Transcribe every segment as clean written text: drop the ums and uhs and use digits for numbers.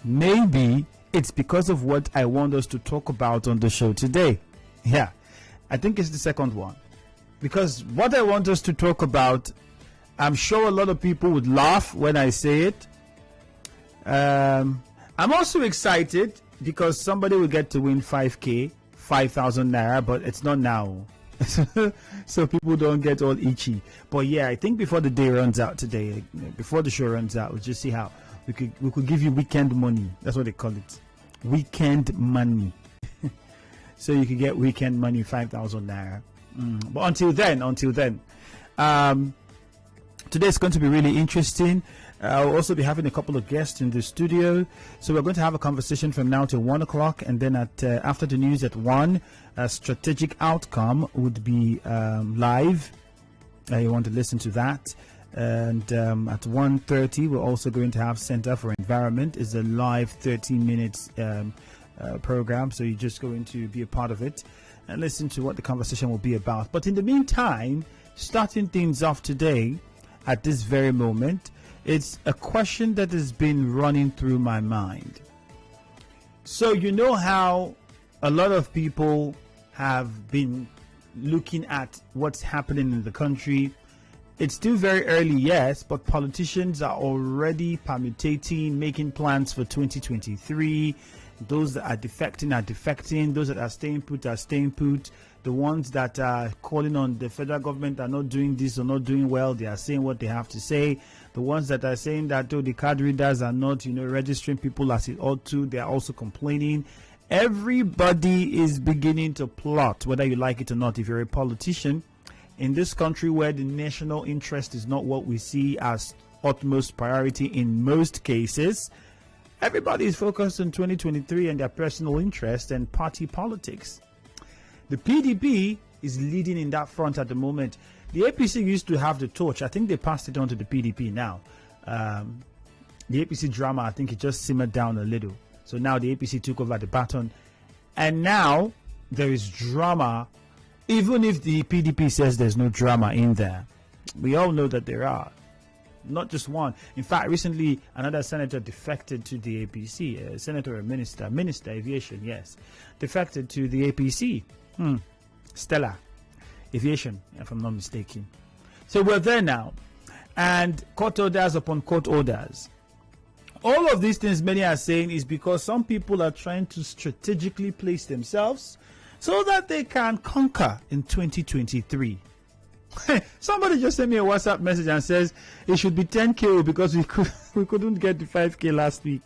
maybe it's because of what I want us to talk about on the show today. Yeah, I think it's the second one. Because what I want us to talk about, I'm sure a lot of people would laugh when I say it. I'm also excited because somebody will get to win 5K, 5,000 naira, but it's not now. So people don't get all itchy. But yeah, I think before the day runs out today, before the show runs out, we'll just see how we could give you weekend money. That's what they call it. Weekend money. So you can get weekend money, 5,000 naira. But until then, today is going to be really interesting. I'll also be having a couple of guests in the studio. So we're going to have a conversation from now till 1 o'clock. And then at after the news at 1, Strategic Outcome would be live. You want to listen to that. And at 1:30, we're also going to have Center for Environment. It's a live 30 minutes program. So you're just going to be a part of it and listen to what the conversation will be about. But in the meantime, starting things off today, at this very moment, it's a question that has been running through my mind. So you know how a lot of people have been looking at what's happening in the country. It's still very early, yes, but politicians are already permutating, making plans for 2023. Those that are defecting. Those that are staying put are staying put. The ones that are calling on the federal government are not doing this or not doing well, they are saying what they have to say. The ones that are saying that the card readers are not, registering people as it ought to, they are also complaining. Everybody is beginning to plot, whether you like it or not. If you're a politician in this country where the national interest is not what we see as utmost priority in most cases, everybody is focused on 2023 and their personal interest and party politics. The PDP is leading in that front at the moment. The APC used to have the torch. I think they passed it on to the PDP now. The APC drama, I think it just simmered down a little. So now the APC took over the baton. And now there is drama, even if the PDP says there's no drama in there. We all know that there are. Not just one. In fact, recently another senator defected to the APC. A senator or minister aviation, yes, defected to the APC. Stella Aviation, if I'm not mistaken. So we're there now, and court orders upon court orders. All of these things many are saying is because some people are trying to strategically place themselves so that they can conquer in 2023. Somebody just sent me a WhatsApp message and says it should be 10K because we couldn't get the 5K last week.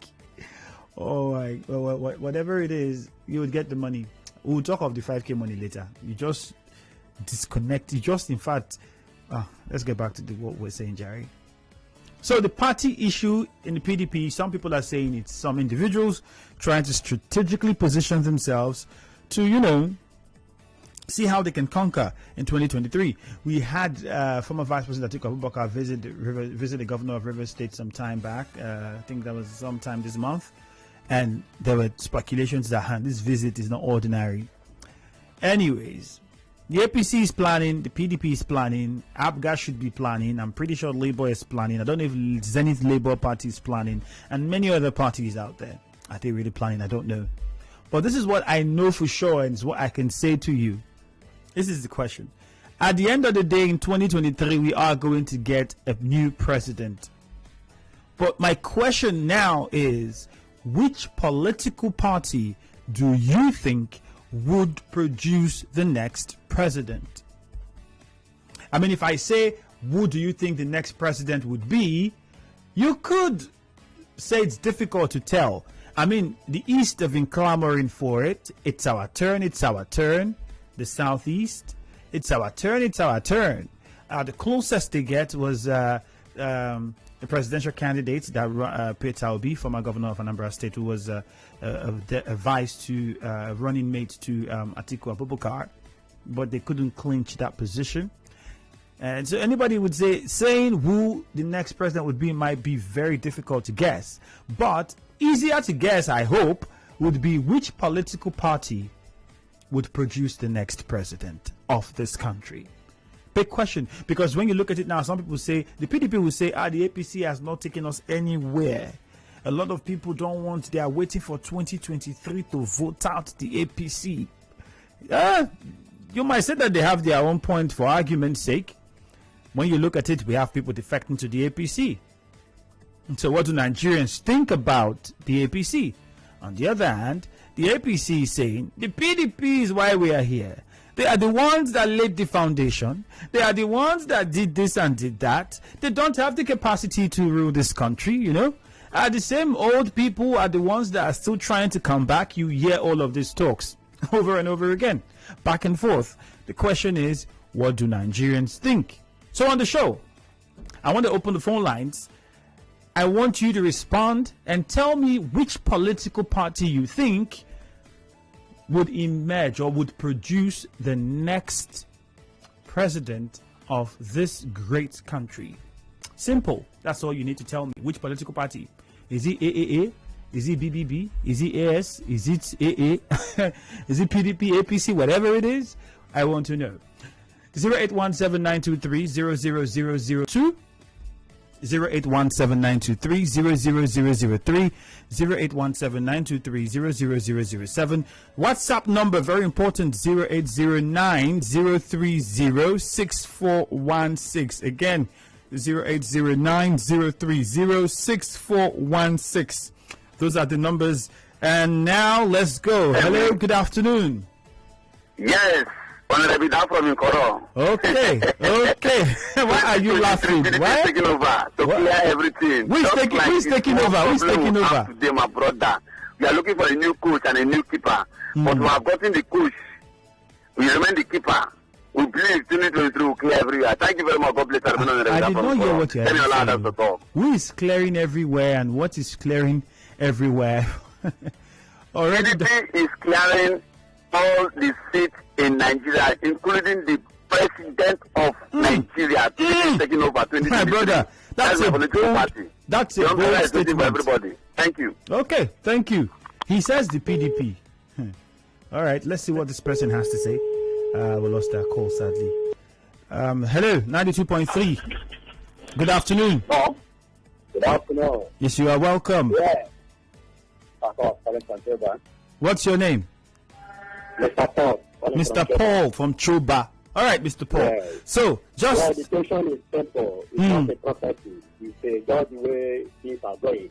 Oh my, whatever it is, you would get the money. We'll talk of the 5K money later. You just disconnect. You just, in fact, let's get back to what we're saying, Jerry. So the party issue in the PDP, some people are saying it's some individuals trying to strategically position themselves to, see how they can conquer in 2023. We had former Vice President Atiku Abubakar visit the governor of Rivers State some time back. I think that was sometime this month. And there were speculations that this visit is not ordinary. Anyways, the APC is planning, the PDP is planning, APGA should be planning, I'm pretty sure Labour is planning, I don't know if Zenith Labour Party is planning, and many other parties out there. Are they really planning? I don't know. But this is what I know for sure, and it's what I can say to you. This is the question. At the end of the day, in 2023, we are going to get a new president. But my question now is, which political party do you think would produce the next president? I mean, if I say, who do you think the next president would be? You could say it's difficult to tell. I mean, the East have been clamoring for it. It's our turn. It's our turn. The Southeast, it's our turn. It's our turn. The closest they get was the presidential candidate that Peter Obi, former governor of Anambra State, who was a vice to running mate to Atiku Abubakar, but they couldn't clinch that position. And so anybody would say saying who the next president would be might be very difficult to guess, but easier to guess, I hope, would be which political party would produce the next president of this country. Big question, because when you look at it now, some people say, the PDP will say, the APC has not taken us anywhere. A lot of people don't want, they are waiting for 2023 to vote out the APC. You might say that they have their own point for argument's sake. When you look at it, we have people defecting to the APC. And so what do Nigerians think about the APC? On the other hand, the APC is saying the PDP is why we are here. They are the ones that laid the foundation. They are the ones that did this and did that. They don't have the capacity to rule this country, you know. The same old people are the ones that are still trying to come back. You hear all of these talks over and over again, back and forth. The question is, what do Nigerians think? So on the show, I want to open the phone lines. I want you to respond and tell me which political party you think would emerge or would produce the next president of this great country. Simple. That's all you need to tell me. Which political party? Is it AAA? Is it BBB? Is it AS? Is it AA? Is it PDP, APC? Whatever it is, I want to know. 0817923000002 0817923000003 0817923000007. WhatsApp number, very important, 0809-030-6416. Again, 0809-030-6416. Those are the numbers. And now let's go. Hello, good afternoon. Yes. Honorable Dan from Nkoro. Okay. Why are you laughing? Why? Taking over to clear everything. Who is taking over? Today, my brother, we are looking for a new coach and a new keeper. But we have gotten the coach. We remain the keeper. We believe 2023 will clear everywhere. Thank you very much. God bless everyone. I did not hear what you are saying. Who is clearing everywhere and what is clearing everywhere? Already PDP is clearing all the seats in Nigeria, including the president of Nigeria, taking over 2023. My brother, that's a political party. That's a bold statement for everybody. Thank you. Okay, thank you. He says the PDP. All right, let's see what this person has to say. We lost our call, sadly. Hello, 92.3. Good afternoon. Oh, good afternoon. Yes, you are welcome. Yeah. What's your name? Mr. Paul. Mr. Paul from Choba. All right, Mr. Paul. Yeah. So, just... Well, the question is simple. It's not a prophecy. It's just the way things are going.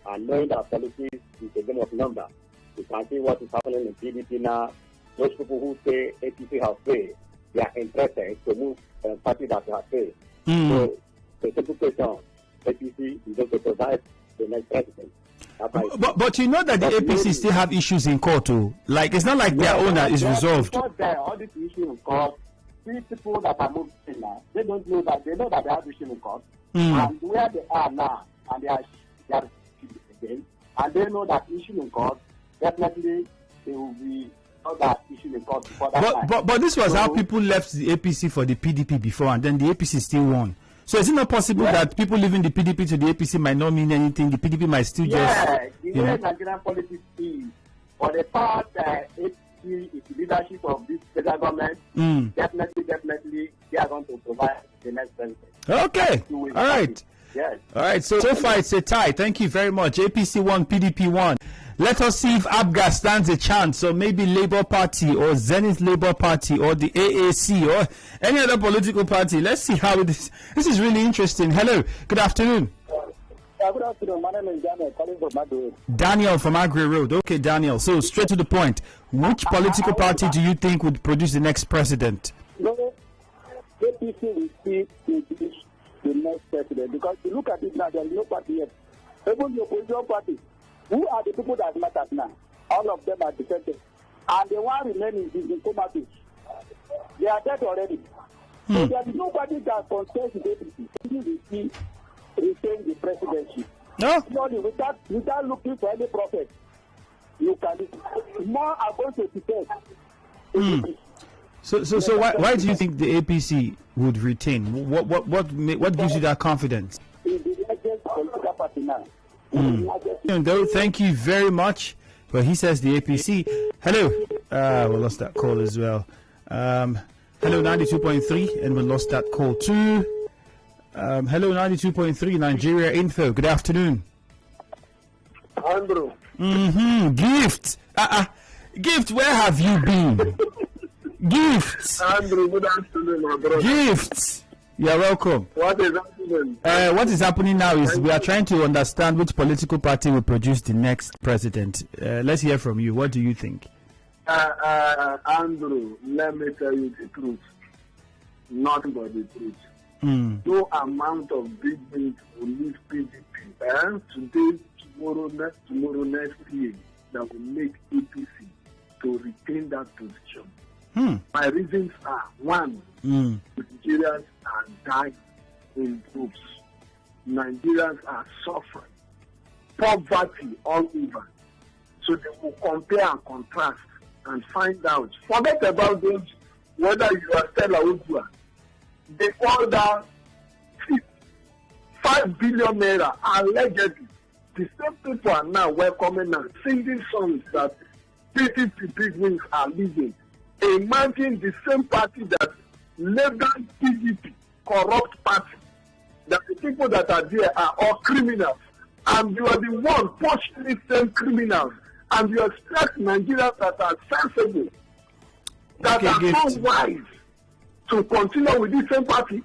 And knowing that politics is a game of numbers, you can see what is happening in PDP now. Those people who say APC has failed, they are interested to move a party that has failed. So, the simple question, APC is going to provide the next president. But you know that the APC still have issues in court too. Like, it's not like their owner is resolved. Because all these issues in court, these people that are moving now, they don't know that they know that they have issues in court. And where they are now, and they are again, and they know that issue in court, definitely they will be other issue in court before that time. But this was how people left the APC for the PDP before, and then the APC still won. So is it not possible that people leaving the PDP to the APC might not mean anything? The PDP might still the way Nigerian politics is, for the part APC is the leadership of this federal government, definitely they are going to provide the next president. Okay. All right. Yes. All right. So far it's a tie. Thank you very much. APC 1, PDP 1. Let us see if ABGA stands a chance, or maybe Labour Party or Zenith Labour Party or the AAC or any other political party. Let's see how it is. This is really interesting. Hello, good afternoon. Good afternoon. My name is Daniel, calling from Agri Road. Daniel from Agri Road. Okay, Daniel. So straight to the point. Which political party do you think would produce the next president? No, APC will see the next president, because you look at it now, there is no party yet. Even the opposition party. Who are the people that matter now? All of them are defected. And the one remaining is in comatose. They are dead already. So there is nobody that contest the APC. We see retain the presidency. No. Surely, without looking for any prophet, you can more are going to defend. So why do you think the APC would retain? What gives you that confidence? In the largest political party now. Thank you very much. Well, he says the APC. Hello. We lost that call as well. Hello, 92.3, and we lost that call too. Hello, 92.3 Nigeria Info. Good afternoon. Andrew. Gift. Gift, where have you been? Gift. Andrew, good afternoon, my brother. Gift. You're welcome. What is happening? What is happening now is we are trying to understand which political party will produce the next president. Let's hear from you. What do you think? Andrew, let me tell you the truth. Nothing but the truth. No amount of big things will leave PDP. Today, tomorrow, next year, that will make APC to retain that position. My reasons are, one, Nigerians are dying in groups. Nigerians are suffering. Poverty all over. So they will compare and contrast and find out. Forget about those, whether you are Stella Udua. They call that 5 billion naira allegedly. The same people are now welcoming and singing songs that PDP big wings are leading. Imagine the same party that labeled PDP corrupt party, that the people that are there are all criminals, and you are the one pushing these same criminals, and you expect Nigerians that are sensible, that are so wise, to continue with this same party.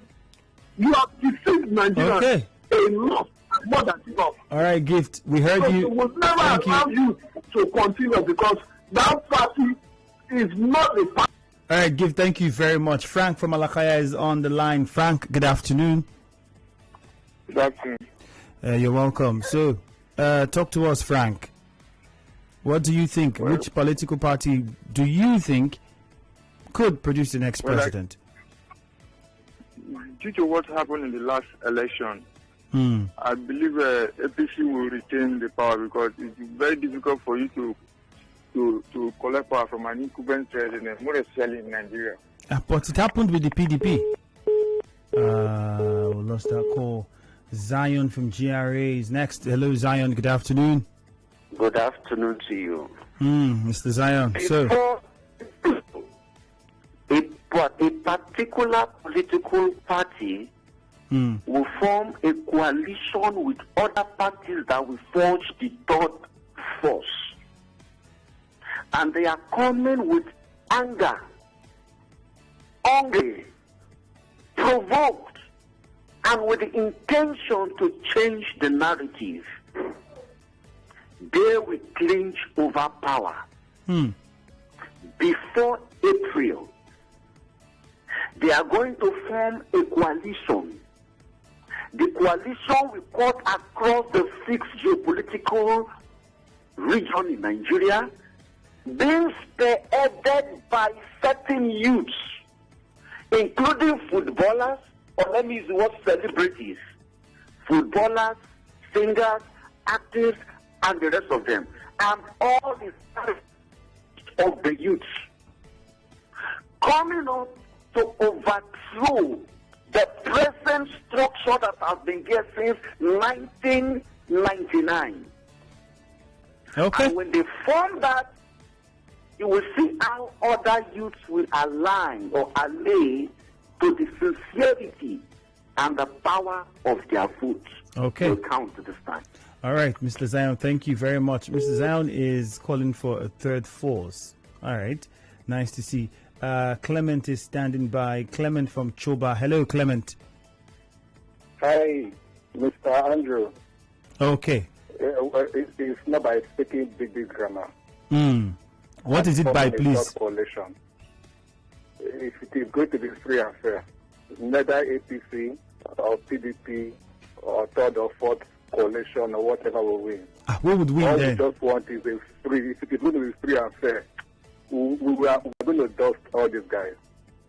You have deceived Nigerians enough, more than enough. All right, Gift, we heard you. We will never allow you to continue, because that party is not a party. All right, Gift, thank you very much. Frank from Alakaya is on the line. Frank, good afternoon. Good afternoon. You're welcome. So, talk to us, Frank. What do you think? Well, which political party do you think could produce the next president? Due to what happened in the last election, I believe APC will retain the power, because it's very difficult for you to collect power from an incumbent president, more especially in Nigeria. But it happened with the PDP. We lost that call. Zion from GRA is next. Hello, Zion. Good afternoon. Good afternoon to you. Mr. Zion. So, a particular political party will form a coalition with other parties that will forge the third force. And they are coming with anger, hungry, provoked, and with the intention to change the narrative. They will clinch over power. Before April, they are going to form a coalition. The coalition will cut across the 6 geopolitical regions in Nigeria, being spearheaded by certain youths, including footballers, or let me use the word celebrities, footballers, singers, actors, and the rest of them, and all the of the youths coming up to overthrow the present structure that has been here since 1999. okay. And when they form that, you will see how other youths will align or allay to the sincerity and the power of their votes. Okay. Will count this time. All right, Mr. Zion, thank you very much. Mr. Zion is calling for a third force. All right, nice to see. Clement is standing by. Clement from Choba. Hello, Clement. Hi, Mr. Andrew. Okay. It's not by speaking big grammar. What is it by, please? Coalition. If it is going to be free and fair, neither APC or PDP or third or fourth coalition or whatever will win. Who would win All then? we just want is a free. If it is going to be free and fair, we're going to dust all these guys.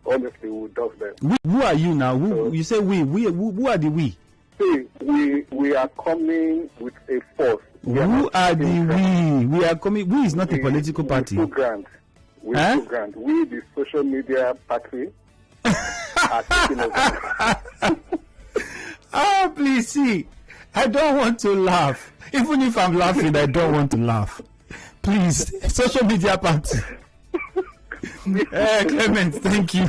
Honestly, we'll dust them. Who are you now? You say we. Who are the we? See, we are coming with a force. Who are the we? We are coming. We is not a political party. We, the social media party, are taking over. Oh, please see. I don't want to laugh. Even if I'm laughing, I don't want to laugh. Please, social media party. Clement, thank you.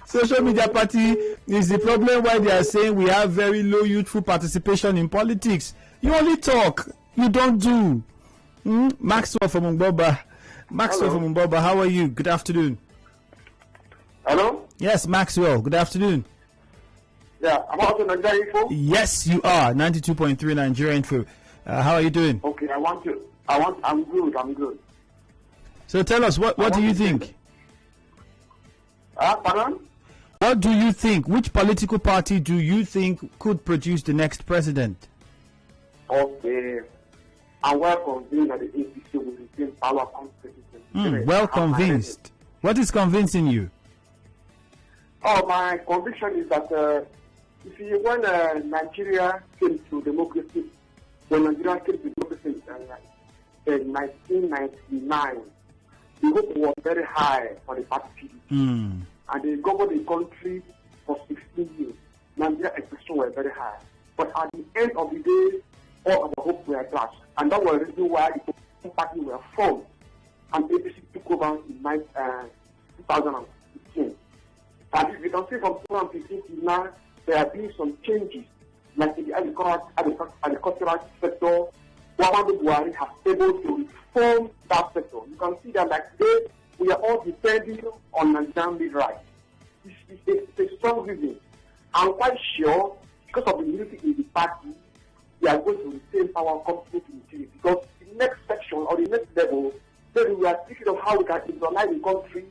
Social media party is the problem why they are saying we have very low youthful participation in politics. You only talk. You don't do. Maxwell from Mboba. Maxwell from Mboba, how are you? Good afternoon. Hello? Yes, Maxwell. Good afternoon. Yeah, I'm also Nigeria Info. Yes, you are. 92.3 Nigeria Info. How are you doing? Okay, I'm good. So tell us, what do you think? Pardon? What do you think? Which political party do you think could produce the next president? Okay. I'm well convinced that the APC will retain power constitution. Well convinced. What is convincing you? Oh, my conviction is that you see, when Nigeria came to democracy, in 1999, the hope was very high for the party PDP. And they governed the country for 16 years. Nigeria expectations were very high. But at the end of the day, all of the hopes were dashed. And that was the reason why the opposition party were formed. And APC took over in 2015. And if you can see from 2015 to now, there have been some changes, like in the agricultural sector. Muhammadu Buhari has able to reform that sector. You can see that, like today, we are all depending on Nigerian rights. It's a strong reason. I'm quite sure, because of the unity in the party, we are going to retain power completely to utility. Because the next section or the next level, then we are thinking of how we can internalize the country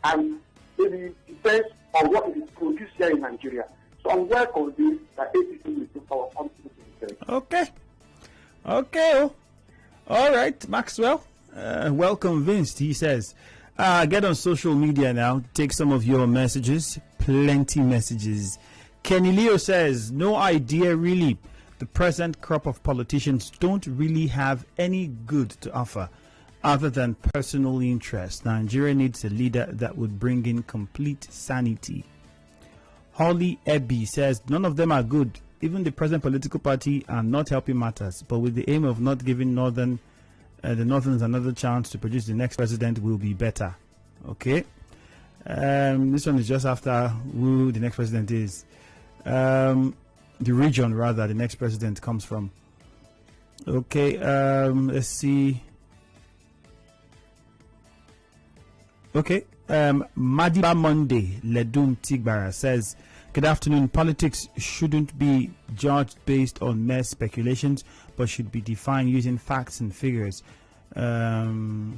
and maybe depends on what is produced here in Nigeria. So I'm well convinced that APC will retain power completely to utility. Okay. All right, Maxwell. Well convinced, he says. Get on social media now. Take some of your messages. Plenty messages. Kenny Leo says, no idea really. The present crop of politicians don't really have any good to offer other than personal interest. Nigeria needs a leader that would bring in complete sanity. Holly Ebby says, none of them are good. Even the present political party are not helping matters, but with the aim of not giving the Northerns another chance to produce the next president will be better. Okay. This one is just after who the next president is. The region, rather, the next president comes from. Okay. Let's see. Okay. Madiba Monday Ledum Tigbara says, good afternoon. Politics shouldn't be judged based on mere speculations, but should be defined using facts and figures. Will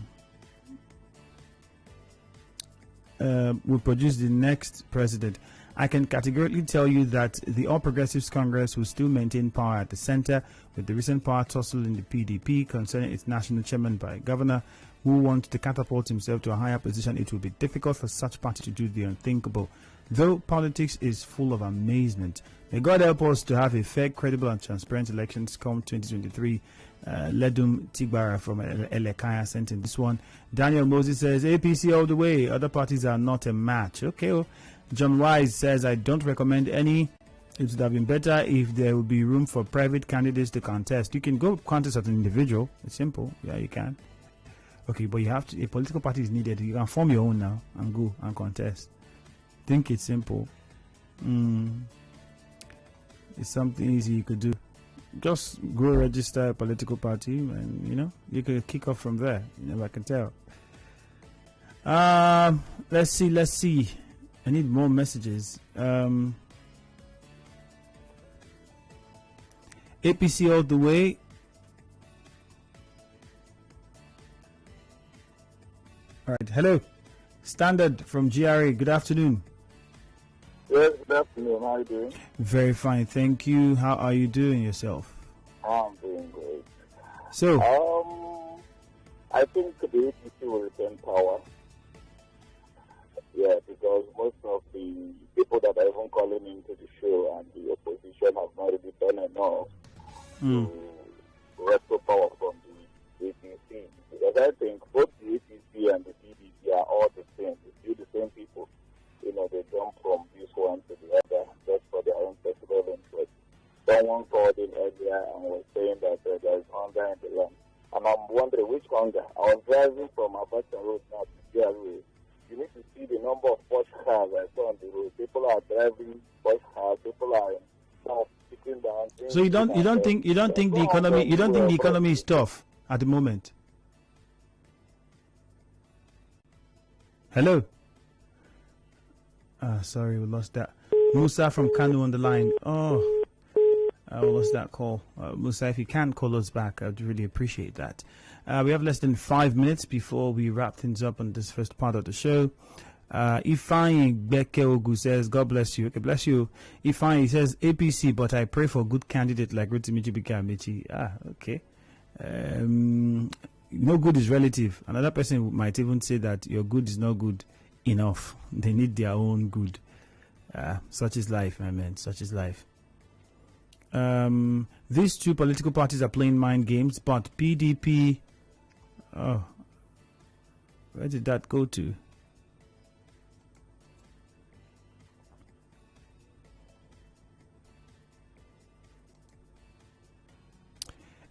produce the next president. I can categorically tell you that the All Progressives Congress will still maintain power at the center, with the recent power tussle in the PDP concerning its national chairman by a governor who wants to catapult himself to a higher position. It will be difficult for such party to do the unthinkable. Though politics is full of amazement, may God help us to have a fair, credible, and transparent elections come 2023. Ledum Tigbara from Elekaya sent in this one. Daniel Moses says, APC all the way. Other parties are not a match. Okay. John Wise says, I don't recommend any. It would have been better if there would be room for private candidates to contest. You can go contest as an individual. It's simple. Yeah, you can. Okay, but you have to. A political party is needed. You can form your own now and go and contest. Think it's simple. It's something easy you could do. Just go register a political party, and you could kick off from there. You never can tell. Let's see. I need more messages. APC all the way. All right. Hello. Standard from GRA. Good afternoon. Yes, good afternoon. How are you doing? Very fine, thank you. How are you doing yourself? I'm doing great. So, I think the APC will retain power. Yeah, because most of the people that are even calling into the show and the opposition have not really done enough to wrestle power from the APC. Because I think both the APC and the PDP are all the same. It's still the same people. They jump from this one to the other just for their own personal interest. Someone called in earlier and was saying that there is hunger in the land. And I'm wondering which hunger. I was driving from Abacha Road now to GRA. You need to see the number of Porsche cars I saw on the road. People are driving Porsche cars. People are now So you don't think the economy is tough at the moment? Hello. Sorry, we lost that. Musa from Kanu on the line. Oh, I lost that call. Musa, if you can call us back, I'd really appreciate that. We have less than 5 minutes before we wrap things up on this first part of the show. Ifiemi Andrew says, God bless you. Okay, bless you. Ifiemi says, APC, but I pray for good candidate like Rotimi Amici. Okay. No good is relative. Another person might even say that your good is not good enough. They need their own good. Such is life, my man. Such is life. These two political parties are playing mind games, but PDP... Oh, where did that go to?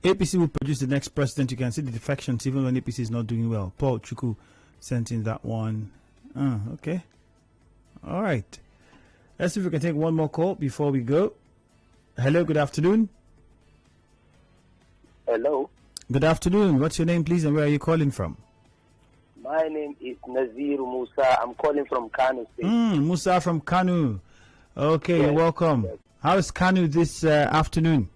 APC will produce the next president. You can see the defections even when APC is not doing well. Paul Chuku sent in that one. Okay. All right. Let's see if we can take one more call before we go. Hello, good afternoon. Hello. Good afternoon. What's your name, please, and where are you calling from? My name is Nazir Musa. I'm calling from Kanu State. Musa from Kanu. Okay, yes, you're welcome. Yes. How is Kanu this afternoon?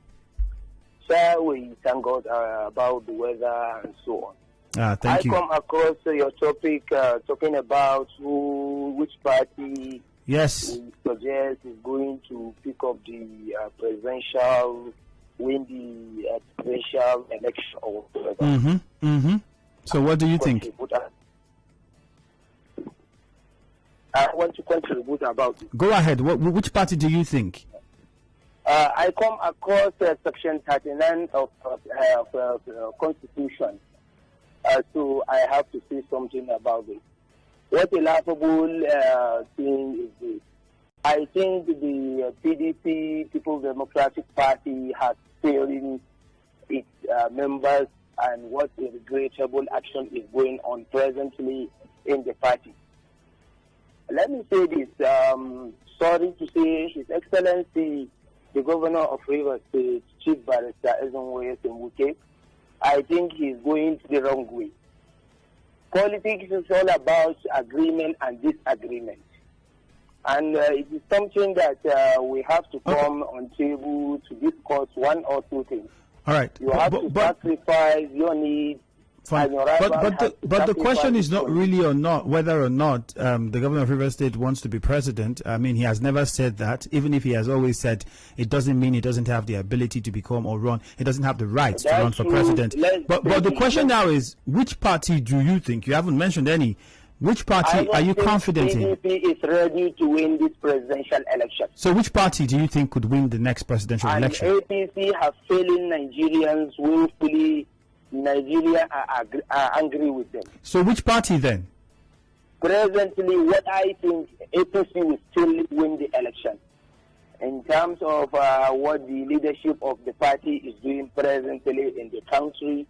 Sir, we thank God about the weather and so on. Thank you. I come across your topic talking about which party yes we suggest is going to pick up the win the presidential election or whatever. So what do you think? I want to contribute about it. Go ahead. Which party do you think? I come across Section 39 of Constitution. So I have to say something about it. What a laughable thing is this. I think the PDP, People's Democratic Party, has failed its members, and what a regrettable action is going on presently in the party. Let me say this. Sorry to say, His Excellency, the Governor of Rivers State, Chief Barrister Ezenwoye Sembuke, I think he's going the wrong way. Politics is all about agreement and disagreement. And it is something that we have to come on table to discuss one or two things. All right. You have to sacrifice your needs. Fine. But the question is not really or not whether or not the governor of Rivers State wants to be president. I mean, he has never said that. Even if he has always said it doesn't mean he doesn't have the ability to become or run. He doesn't have the right to run for president. But the question now is, which party do you think? You haven't mentioned any. Which party are you confident in? PDP is ready to win this presidential election. So which party do you think could win the next presidential election? APC have failing Nigerians willfully. Nigeria are angry with them. So which party then? Presently, what I think, APC will still win the election. In terms of what the leadership of the party is doing presently in the country,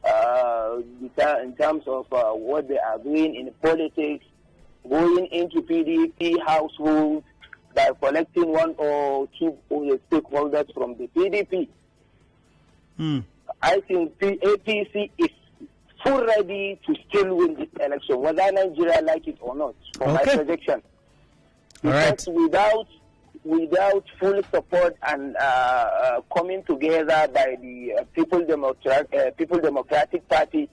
in terms of what they are doing in politics, going into PDP households by collecting one or two stakeholders from the PDP. I think the APC is full ready to still win this election, whether Nigeria like it or not, for my prediction. Because without full support and coming together by the People's Democratic Party,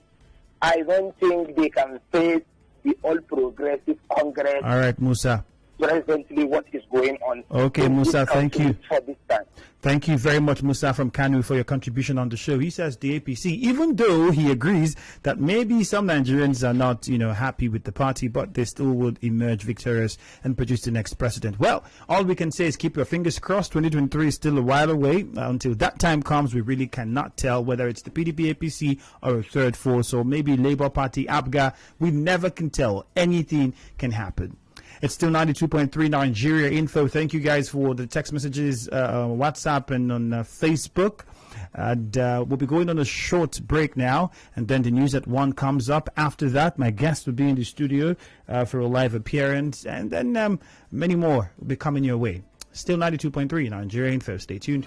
I don't think they can face the All Progressive Congress. All right, Musa. Presently, what is going on? Okay, Musa, thank you. For this time. Thank you very much, Musa from Kanu, for your contribution on the show. He says the APC, even though he agrees that maybe some Nigerians are not, happy with the party, but they still would emerge victorious and produce the next president. Well, all we can say is keep your fingers crossed. 2023 is still a while away. Until that time comes, we really cannot tell whether it's the PDP, APC, or a third force, or maybe Labour Party, ABGA. We never can tell. Anything can happen. It's still 92.3 Nigeria Info. Thank you guys for the text messages on WhatsApp and on Facebook. And we'll be going on a short break now. And then the news at 1 comes up. After that, my guest will be in the studio for a live appearance. And then many more will be coming your way. Still 92.3 Nigeria Info. Stay tuned.